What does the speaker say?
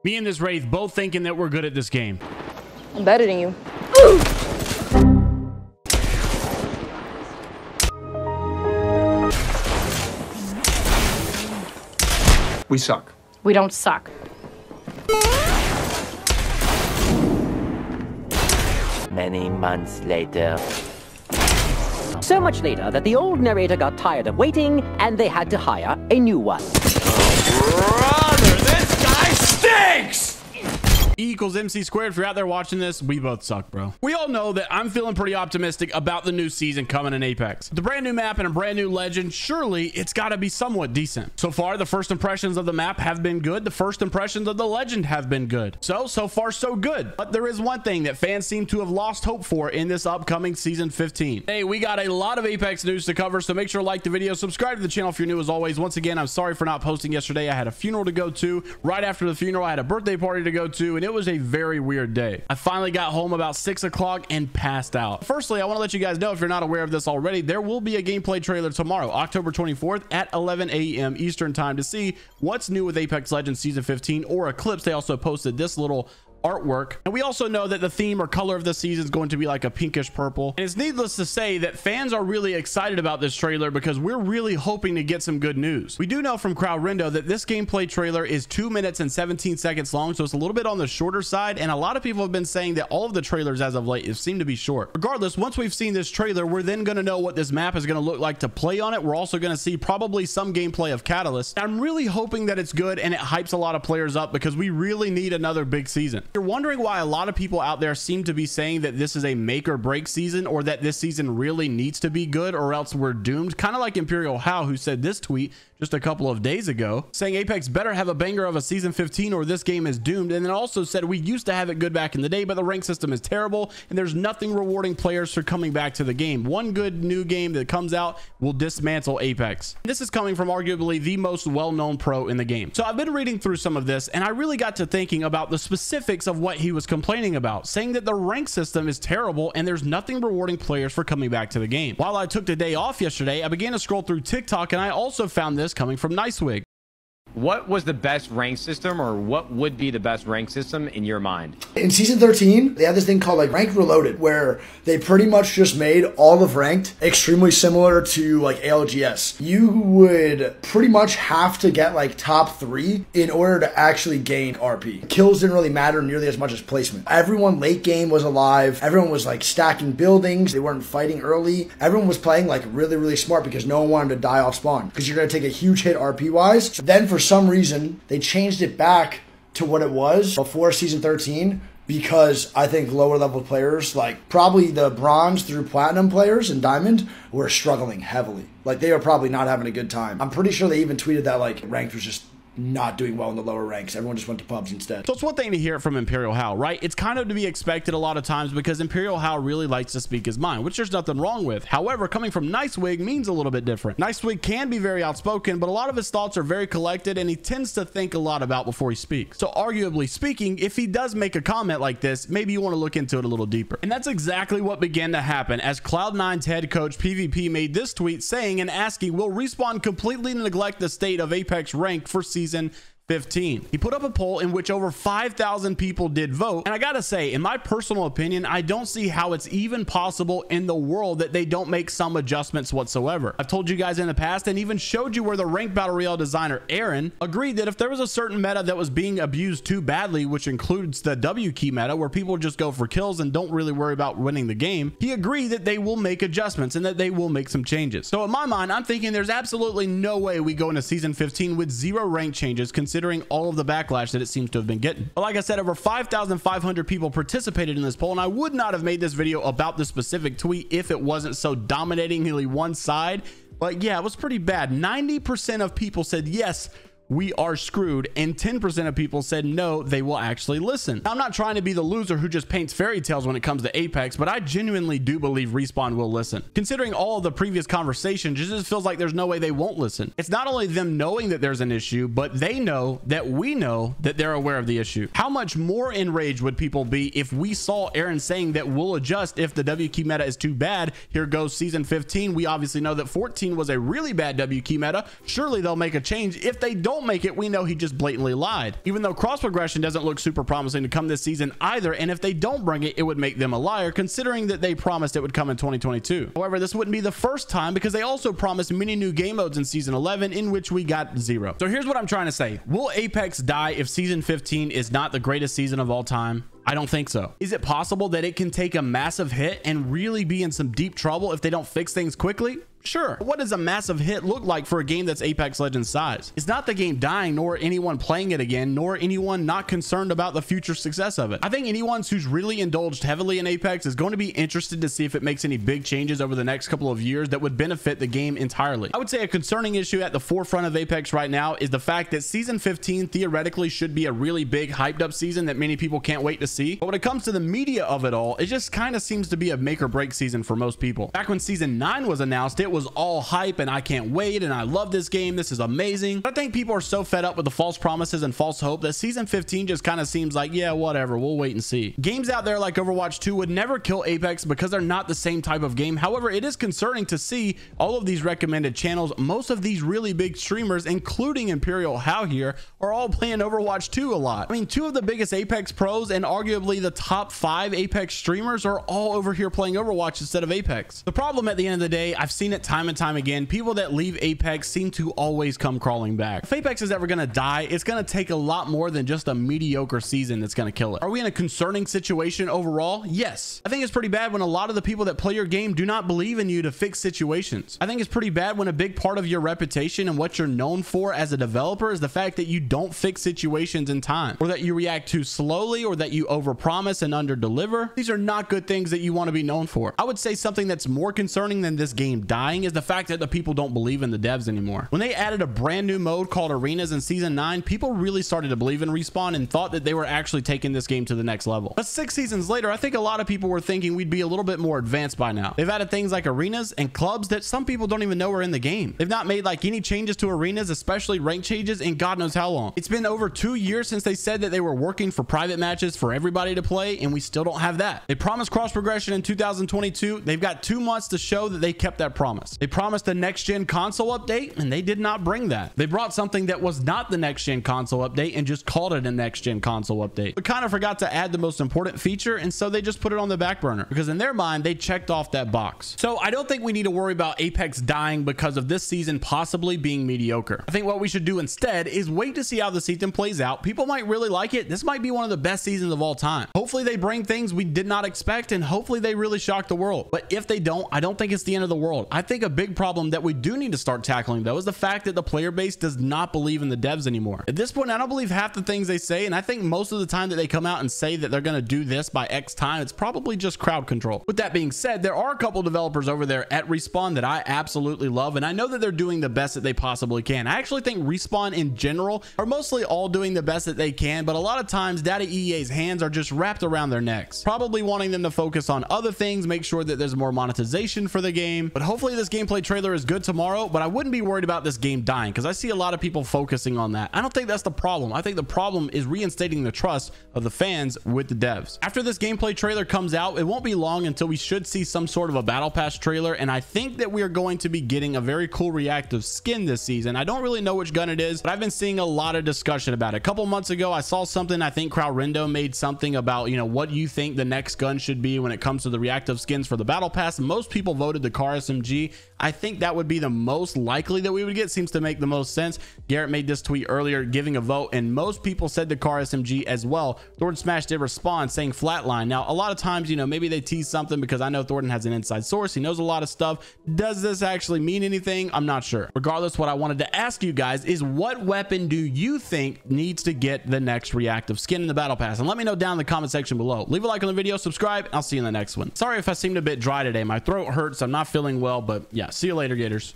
Me and this Wraith both thinking that we're good at this game. I'm better than you. We suck. We don't suck. Many months later. So much later that the old narrator got tired of waiting and they had to hire a new one. Brother, this guy stinks! E equals MC squared. If you're out there watching this, we both suck, bro. We all know that I'm feeling pretty optimistic about the new season coming in Apex. The brand new map and a brand new legend, surely it's got to be somewhat decent. So far, the first impressions of the map have been good. The first impressions of the legend have been good. So far, so good. But there is one thing that fans seem to have lost hope for in this upcoming season 15. Hey, we got a lot of Apex news to cover, so make sure to like the video, subscribe to the channel if you're new as always. Once again, I'm sorry for not posting yesterday. I had a funeral to go to. Right after the funeral, I had a birthday party to go to, and it was a very weird day. I finally got home about 6 o'clock and passed out. Firstly, I want to let you guys know, if you're not aware of this already, there will be a gameplay trailer tomorrow, October 24th at 11 a.m. Eastern time, to see what's new with Apex Legends Season 15 or Eclipse. They also posted this little artwork, and we also know that the theme or color of the season is going to be like a pinkish purple. And it's needless to say that fans are really excited about this trailer because we're really hoping to get some good news. We do know from Crowdrendo that this gameplay trailer is 2 minutes and 17 seconds long, so it's a little bit on the shorter side, and a lot of people have been saying that all of the trailers as of late seem to be short. Regardless, once we've seen this trailer, we're then going to know what this map is going to look like to play on it. We're also going to see probably some gameplay of Catalyst. I'm really hoping that it's good and it hypes a lot of players up because we really need another big season. You're wondering why a lot of people out there seem to be saying that this is a make or break season, or that this season really needs to be good or else we're doomed, kind of like Imperial How, who said this tweet just a couple of days ago saying Apex better have a banger of a season 15 or this game is doomed. And then also said we used to have it good back in the day, but the rank system is terrible and there's nothing rewarding players for coming back to the game. One good new game that comes out will dismantle Apex. This is coming from arguably the most well-known pro in the game. So I've been reading through some of this and I really got to thinking about the specifics of what he was complaining about, saying that the rank system is terrible and there's nothing rewarding players for coming back to the game. While I took the day off yesterday, I began to scroll through TikTok and I also found this coming from Nicewig. What was the best rank system, or what would be the best rank system in your mind? In Season 13, they had this thing called like Rank Reloaded, where they pretty much just made all of Ranked extremely similar to like ALGS. You would pretty much have to get like top 3 in order to actually gain RP. Kills didn't really matter nearly as much as placement. Everyone late game was alive. Everyone was like stacking buildings. They weren't fighting early. Everyone was playing like really, really smart because no one wanted to die off spawn, because you're going to take a huge hit RP wise. So then for some reason, they changed it back to what it was before Season 13 because I think lower level players, like probably the bronze through platinum players and diamond, were struggling heavily. Like they were probably not having a good time. I'm pretty sure they even tweeted that like ranked was just not doing well in the lower ranks. Everyone just went to pubs instead. So it's one thing to hear it from Imperial How, right? It's kind of to be expected a lot of times because Imperial How really likes to speak his mind, which there's nothing wrong with. However, coming from Nicewig means a little bit different. Nicewig can be very outspoken, but a lot of his thoughts are very collected and he tends to think a lot about before he speaks. So arguably speaking, if he does make a comment like this, maybe you want to look into it a little deeper. And that's exactly what began to happen as Cloud9's head coach PvP made this tweet saying and asking, will Respawn completely neglect the state of Apex ranked for season 15? He put up a poll in which over 5,000 people did vote, and I gotta say, in my personal opinion, I don't see how it's even possible in the world that they don't make some adjustments whatsoever. I've told you guys in the past and even showed you where the ranked battle royale designer Aaron agreed that if there was a certain meta that was being abused too badly, which includes the W key meta where people just go for kills and don't really worry about winning the game, he agreed that they will make adjustments and that they will make some changes. So in my mind, I'm thinking there's absolutely no way we go into season 15 with 0 rank changes, considering all of the backlash that it seems to have been getting. But like I said, over 5,500 people participated in this poll, and I would not have made this video about this specific tweet if it wasn't so dominatingly one side. But yeah, it was pretty bad. 90% of people said yes, we are screwed, and 10% of people said no, they will actually listen. Now, I'm not trying to be the loser who just paints fairy tales when it comes to Apex, but I genuinely do believe Respawn will listen. Considering all of the previous conversations, it just feels like there's no way they won't listen. It's not only them knowing that there's an issue, but they know that we know that they're aware of the issue. How much more enraged would people be if we saw Aaron saying that we'll adjust if the W key meta is too bad? Here goes season 15. We obviously know that 14 was a really bad W key meta. Surely they'll make a change. If they don't don't make it, we know he just blatantly lied. Even though cross progression doesn't look super promising to come this season either, and if they don't bring it, it would make them a liar considering that they promised it would come in 2022. However, this wouldn't be the first time because they also promised many new game modes in season 11 in which we got 0. So here's what I'm trying to say. Will Apex die if season 15 is not the greatest season of all time? I don't think so. Is it possible that it can take a massive hit and really be in some deep trouble if they don't fix things quickly? Sure. What does a massive hit look like for a game that's Apex Legends size? It's not the game dying, nor anyone playing it again, nor anyone not concerned about the future success of it. I think anyone who's really indulged heavily in Apex is going to be interested to see if it makes any big changes over the next couple of years that would benefit the game entirely. I would say a concerning issue at the forefront of Apex right now is the fact that season 15 theoretically should be a really big hyped up season that many people can't wait to see. But when it comes to the media of it all, it just kind of seems to be a make or break season for most people. Back when season 9 was announced, it was all hype and I can't wait and I love this game, this is amazing. But I think people are so fed up with the false promises and false hope that season 15 just kind of seems like, yeah, whatever, we'll wait and see. Games out there like Overwatch 2 would never kill Apex because they're not the same type of game. However, it is concerning to see all of these recommended channels, most of these really big streamers, including Imperial How here, are all playing Overwatch 2 a lot. I mean, 2 of the biggest Apex pros and arguably the top 5 Apex streamers are all over here playing Overwatch instead of Apex. The problem at the end of the day, I've seen it time and time again, people that leave Apex seem to always come crawling back. If Apex is ever going to die, it's going to take a lot more than just a mediocre season that's going to kill it. Are we in a concerning situation overall? Yes. I think it's pretty bad when a lot of the people that play your game do not believe in you to fix situations. I think it's pretty bad when a big part of your reputation and what you're known for as a developer is the fact that you don't fix situations in time, or that you react too slowly, or that you overpromise and underdeliver. These are not good things that you want to be known for. I would say something that's more concerning than this game dying is the fact that the people don't believe in the devs anymore. When they added a brand new mode called Arenas in season 9, people really started to believe in Respawn and thought that they were actually taking this game to the next level. But 6 seasons later, I think a lot of people were thinking we'd be a little bit more advanced by now. They've added things like arenas and clubs that some people don't even know are in the game. They've not made like any changes to arenas, especially rank changes, in God knows how long. It's been over 2 years since they said that they were working for private matches for everybody to play, and we still don't have that. They promised cross progression in 2022. They've got 2 months to show that they kept that promise. They promised a next gen console update, and they did not bring that. They brought something that was not the next gen console update and just called it a next gen console update, but kind of forgot to add the most important feature, and so they just put it on the back burner because in their mind they checked off that box. So I don't think we need to worry about Apex dying because of this season possibly being mediocre. I think what we should do instead is wait to see how the season plays out. People might really like it. This might be one of the best seasons of all time. Hopefully they bring things we did not expect, and hopefully they really shock the world. But if they don't, I don't think it's the end of the world. I think a big problem that we do need to start tackling though is the fact that the player base does not believe in the devs anymore. At this point, I don't believe half the things they say, and I think most of the time that they come out and say that they're going to do this by X time, it's probably just crowd control. With that being said, there are a couple developers over there at Respawn that I absolutely love, and I know that they're doing the best that they possibly can. I actually think Respawn in general are mostly all doing the best that they can, but a lot of times Daddy EA's hands are just wrapped around their necks, probably wanting them to focus on other things, make sure that there's more monetization for the game. But hopefully this gameplay trailer is good tomorrow, but I wouldn't be worried about this game dying because I see a lot of people focusing on that. I don't think that's the problem. I think the problem is reinstating the trust of the fans with the devs. After this gameplay trailer comes out, it won't be long until we should see some sort of a battle pass trailer, and I think that we are going to be getting a very cool reactive skin this season. I don't really know which gun it is, but I've been seeing a lot of discussion about it. A couple months ago, I saw something, I think Crowrindo made something about, you know, what you think the next gun should be when it comes to the reactive skins for the battle pass. Most people voted the Car SMG. I think that would be the most likely that we would get. Seems to make the most sense. Garrett made this tweet earlier giving a vote, and most people said the Car SMG as well. Thornton Smash did respond saying flatline. Now, a lot of times, you know, maybe they tease something because I know Thornton has an inside source. He knows a lot of stuff. Does this actually mean anything? I'm not sure. Regardless, what I wanted to ask you guys is what weapon do you think needs to get the next reactive skin in the battle pass? And let me know down in the comment section below. Leave a like on the video, subscribe, and I'll see you in the next one. Sorry if I seemed a bit dry today. My throat hurts. I'm not feeling well, but yeah, see you later, Gators.